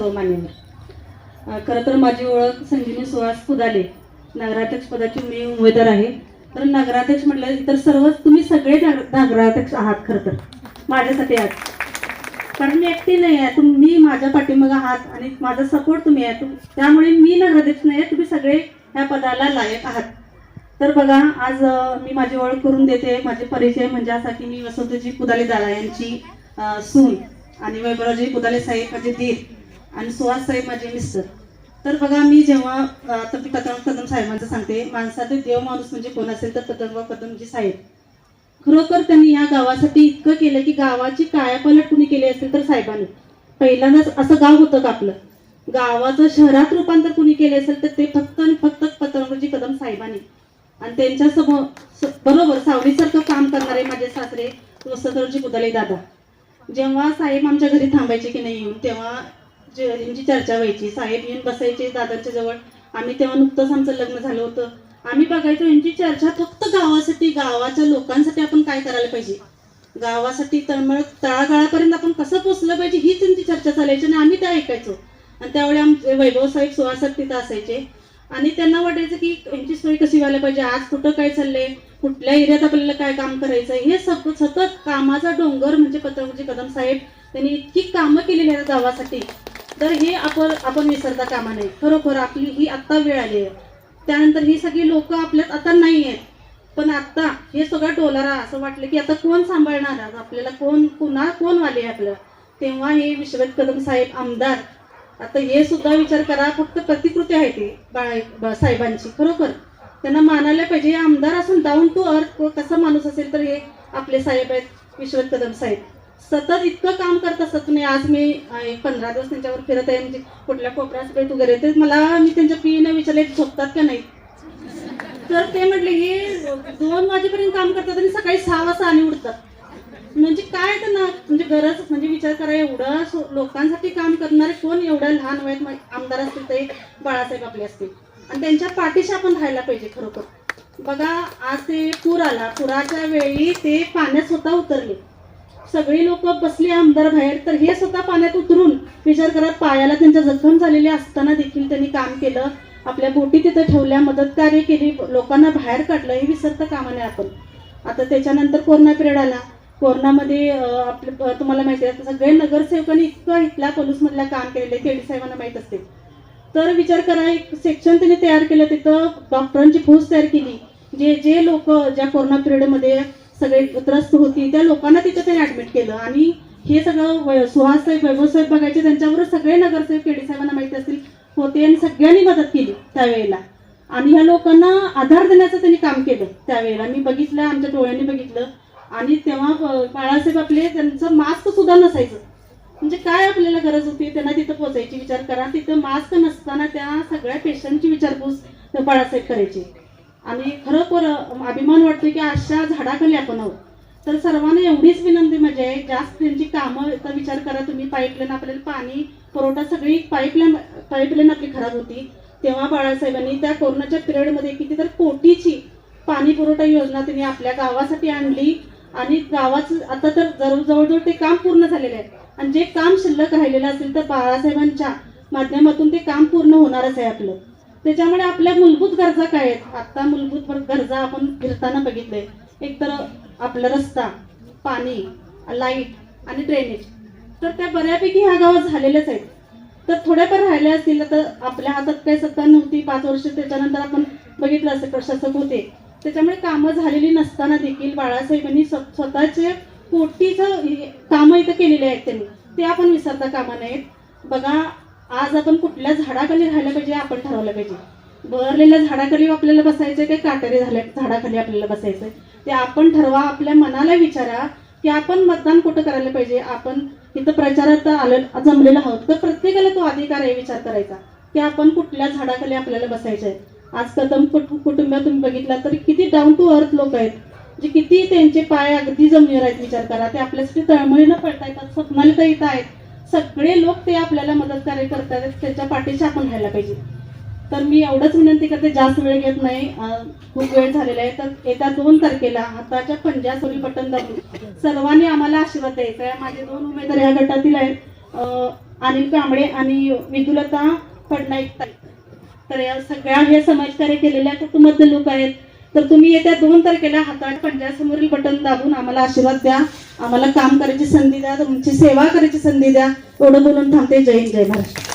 सर्व मान्यवर. खरं तर माझी ओळख संजीवनी सुहास पुदाले, नगराध्यक्ष पदाची मी उमेदवार आहे. तर नगराध्यक्ष म्हटलं तर सर्वच तुम्ही सगळे नगराध्यक्ष आहात. खरं तर माझ्यासाठी आहात, कारण मी एकटी नाही आहे. तुम्ही माझ्या पाठीमागे आहात आणि माझा सपोर्ट तुम्ही आहे. त्यामुळे मी नगराध्यक्ष नाही आहे, तुम्ही सगळे ह्या पदाला लायक आहात. तर बघा, आज मी माझी ओळख करून देते. माझे परिचय म्हणजे असा की मी वसंतजी पुदाले दादा यांची सून आणि वैभवजी पुदाले साहेब माझे दीर आणि सुहास साहेब माझे मिस्टर. तर बघा, मी जेव्हा आता मी कदम साहेबांचं सांगते, माणसाचे देव माणूस म्हणजे कोण असेल तर कदमजी साहेब. खरोखर त्यांनी या गावासाठी इतकं केलं की गावाची कायापालट कुणी केली असेल तर साहेबांनी. पहिल्यांदाच असं गाव होतं का आपलं, गावाचं शहरात रूपांतर कुणी केले असेल तर ते फक्त आणि फक्त पतंगजी कदम साहेबांनी. आणि त्यांच्या समोर बरोबर सावलीसारखं काम करणारे माझे सासरे वसंतरावजी पुदाले दादा. जेव्हा साहेब आमच्या घरी थांबायचे की नाही येऊन, तेव्हा यांची चर्चा व्हायची. साहेब येऊन बसायचे दादांच्या जवळ. आम्ही तेव्हा नुकतंच आमचं लग्न झालं होतं. आम्ही बघायचो यांची चर्चा फक्त गावासाठी, गावाच्या लोकांसाठी आपण काय करायला पाहिजे, गावासाठी तळागाळापर्यंत आपण कसं पोचलं पाहिजे, हीच त्यांची चर्चा चालायची आणि आम्ही त्या ऐकायचो. आणि त्यावेळी आमचे वैभव साहेब सुहास साहेब तिथं असायचे आणि त्यांना वाटायचं की यांची सोय कशी व्हायला पाहिजे, आज कुठं काय चाललंय, कुठल्या एरियात आपल्याला काय काम करायचं, हे सतत कामाचा डोंगर म्हणजे पतंगजी कदम साहेब त्यांनी इतकी कामं केलेली आहेत गावासाठी. तर हे आपण विसरता कामा नये. खरोखर आपली ही आत्ता वेळ आली आहे. त्यानंतर ही सगळी लोक आपल्यात आता नाही आहेत, पण आता हे सगळं डोलारा असं वाटलं की आता कोण सांभाळणार आपल्याला, कोण वाले आपलं. तेव्हा हे विश्वनाथ कदम साहेब आमदार, आता हे सुद्धा विचार करा, फक्त प्रतिकृती आहे ते साहेबांची. खरोखर त्यांना मानायला पाहिजे. आमदार असून डाऊन टू अर्थ कसा माणूस असेल तर हे आपले साहेब आहेत विश्वनाथ कदम साहेब. सतत इतकं काम करत असतात तुम्ही. आज मी 15 दिवस त्यांच्यावर फिरत आहे, म्हणजे कुठल्या कोपऱ्यात भेट वगैरे. तर मी त्यांच्या पिढीने विचारले झोपतात का नाही, तर ते म्हटले हे 2 वाजेपर्यंत काम करतात आणि सकाळी 6 वाजता आणि उठतात. म्हणजे काय त्यांना म्हणजे गरज, म्हणजे विचार करा, एवढं लोकांसाठी काम करणारे कोण एवढ्या लहान वयात आमदार असतील ते बाळासाहेब आपले असतील. आणि त्यांच्या पाठीशी आपण राहायला पाहिजे. खरोखर बघा, आज ते पूर आला, पुराच्या वेळी ते पाण्यात स्वतः उतरले. सगळी लोक बसली आमदार बाहेर, तर हे स्वतः पाण्यात उतरून विचार करा, पायाला त्यांच्या जखम झालेली असताना देखील त्यांनी काम केलं. आपल्या बोटी तिथं ठेवल्या, मदत कार्य केली, लोकांना बाहेर काढलं. हे विसरता कामा नये आपण. आता त्याच्यानंतर कोरोना पिरियड आला. कोरोनामध्ये आपले तुम्हाला माहिती आहे सगळे नगरसेवकांनी इतकं इथल्या पोलीसमधल्या काम केलेलं आहे, केडी साहेबांना माहीत असते. तर विचार करा, एक सेक्शन त्यांनी तयार केलं, तिथं डॉक्टरांची फौज तयार केली. जे लोक ज्या कोरोना पिरियडमध्ये सगळे त्रस्त होती त्या लोकांना तिथं त्यांनी ऍडमिट केलं. आणि हे सगळं सुहास साहेब वैभव साहेब बघायचे, त्यांच्यावर सगळे नगरसेवक केडी साहेबांना माहिती असतील होते आणि सगळ्यांनी मदत केली त्यावेळेला. आणि ह्या लोकांना आधार देण्याचं त्यांनी काम केलं त्यावेळेला. मी बघितलं, आमच्या डोळ्यांनी बघितलं. आणि तेव्हा बाळासाहेब आपले, त्यांचं मास्क सुद्धा नसायचं. म्हणजे काय आपल्याला गरज होती त्यांना तिथं पोचायची. विचार करा, तिथं मास्क नसताना त्या सगळ्या पेशंटची विचारपूस बाळासाहेब करायची. आणि खरोखर अभिमान वाटतो की अशा झाडाखाली आपण आहोत. तर सर्वांना एवढीच विनंती म्हणजे जास्त त्यांची कामं, तर विचार करा तुम्ही, पाईपलाईन आपल्याला पाणी पुरवठा सगळी पाईपलाईन आपली खराब होती. तेव्हा बाळासाहेबांनी त्या कोरोनाच्या पिरियडमध्ये कितीतरी कोटीची पाणी पुरवठा योजना त्यांनी आपल्या गावासाठी आणली. आणि गावाचं आता तर जवळजवळ ते काम पूर्ण झालेलं आहे. आणि जे काम शिल्लक राहिलेलं असेल तर बाळासाहेबांच्या माध्यमातून ते काम पूर्ण होणारच आहे आपलं. त्याच्यामुळे आपल्या मूलभूत गरजा काय आहेत, आता मूलभूत गरजा आपण फिरताना बघितलंय. एक तर आपला रस्ता, पाणी, लाईट आणि ड्रेनेज, तर त्या बऱ्यापैकी ह्या गावात झालेल्याच आहेत. तर थोड्याफार राहिल्या असतील तर आपल्या हातात काही सत्ता नव्हती 5 वर्ष. त्याच्यानंतर आपण बघितलं असं प्रशासक होते, त्याच्यामुळे कामं झालेली नसताना देखील बाळासाहेबांनी स्वतःचे कोटीचं कामं इथं केलेले आहेत त्यांनी. ते आपण विसरता कामा नयेत. बघा, आज आपण कुठल्या झाडाखाली राहायला पाहिजे आपण ठरवलं पाहिजे. बहरलेल्या झाडाखाली आपल्याला बसायचंय काय काटेरी झाडाखाली आपल्याला बसायचंय ते आपण ठरवा. आपल्या मनाला विचारा की आपण मतदान कुठं करायला पाहिजे. आपण इथं प्रचारात जमलेलो आहोत, तर प्रत्येकाला तो अधिकार आहे विचार करायचा की आपण कुठल्या झाडाखाली आपल्याला बसायचंय. आज कदम कुटुंबात तुम्ही बघितला तर किती डाऊन टू अर्थ लोक आहेत, जे किती त्यांचे पाय अगदी जमिनीवर आहेत. विचार करा, ते आपल्यासाठी तळमळीनं पडता येतात, स्वप्नाला तर इथं आहेत. सगळे लोक ते आपल्याला मदत कार्य करतात, त्याच्या पाठीशी आपण राहायला पाहिजे. तर मी एवढंच विनंती करते, जास्त वेळ घेत नाही, खूप वेळ झालेला आहे. तर येत्या 2 तारखेला हाताच्या पंजा सोरी बटन दाबून सर्वांनी आम्हाला आशीर्वाद द्यायचा आहे. माझे 2 उमेदवार या गटातील आहेत. अनिल कांबळे आणि विदुलता पटनाईक ताई. तर या सगळ्या हे समाजकार्य केलेल्या कुटुंबातले लोक आहेत. तर तुम्ही येत्या 2 तारखेला हातात पंजासमोरील बटन दाबून आम्हाला आशीर्वाद द्या, आम्हाला काम करायची संधी द्या, तुमची सेवा करायची संधी द्या. एवढं बोलून थांबते. जय हिंद, जय महाराष्ट्र.